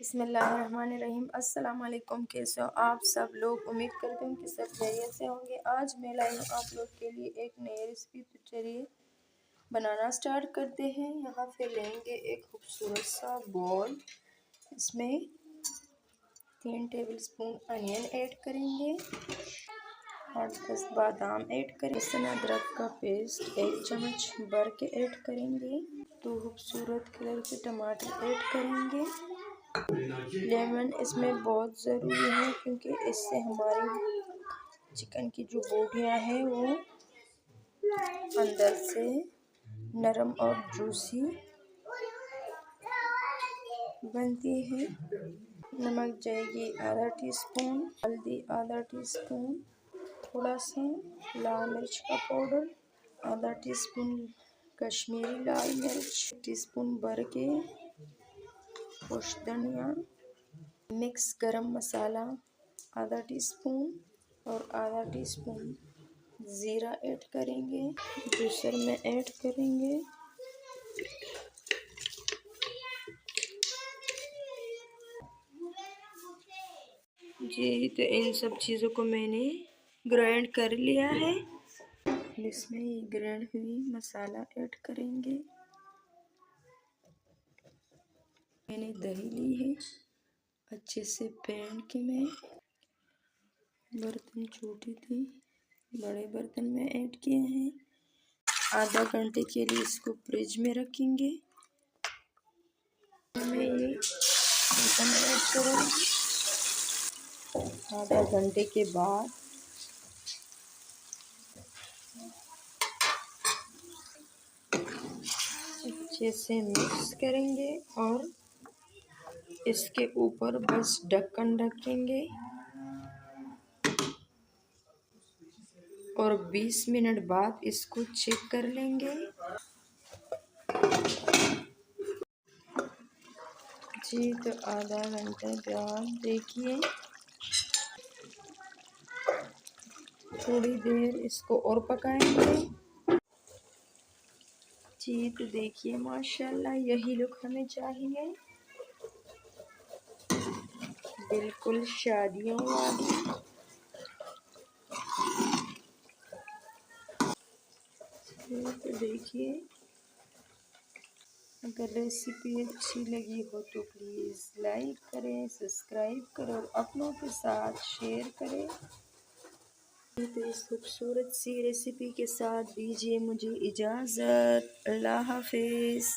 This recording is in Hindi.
बिस्मिल्लाहिर्रहमानिर्रहीम। अस्सलाम वालेकुम। कैसे हो आप सब लोग? उम्मीद करती हूँ कि सब खैरियत से होंगे। आज मैं लाई हूँ आप लोग के लिए एक नई रेसिपी। तो चलिए बनाना स्टार्ट करते हैं। यहाँ पे लेंगे एक खूबसूरत सा बॉल। इसमें 3 टेबलस्पून अनियन ऐड करेंगे और 10 बादाम ऐड करें। लहसुन अदरक का पेस्ट 1 चम्मच भर के ऐड करेंगे। 2 खूबसूरत कलर के टमाटर ऐड करेंगे। लेमन इसमें बहुत ज़रूरी है क्योंकि इससे हमारी चिकन की जो बोटियाँ हैं वो अंदर से नरम और जूसी बनती है। नमक जाएगी आधा टीस्पून, हल्दी आधा टीस्पून, थोड़ा सा लाल मिर्च का पाउडर आधा टीस्पून, कश्मीरी लाल मिर्च टीस्पून भर के, खुश धनिया, मिक्स गरम मसाला आधा टीस्पून और आधा टीस्पून ज़ीरा ऐड करेंगे। जूसर में ऐड करेंगे। जी, तो इन सब चीज़ों को मैंने ग्राइंड कर लिया है। इसमें ये ग्राइंड हुई मसाला ऐड करेंगे। मैंने दही ली है अच्छे से फेंट के। मैं बर्तन छोटी थी, बड़े बर्तन में ऐड किए हैं। आधा घंटे के लिए इसको फ्रिज में रखेंगे। मैं ये बर्तन ऐड करूँगी। आधा घंटे के बाद अच्छे से मिक्स करेंगे और इसके ऊपर बस ढक्कन रखेंगे और 20 मिनट बाद इसको चेक कर लेंगे। जी, तो आधा घंटे बाद देखिए, थोड़ी देर इसको और पकाएंगे। जी, तो देखिए माशाल्लाह यही लुक हमें चाहिए, बिल्कुल शादियों वाली। तो देखिए, अगर रेसिपी अच्छी लगी हो तो प्लीज़ लाइक करें, सब्सक्राइब करें और अपनों के साथ शेयर करें। तो इस खूबसूरत सी रेसिपी के साथ दीजिए मुझे इजाज़त। अल्लाह हाफिज़।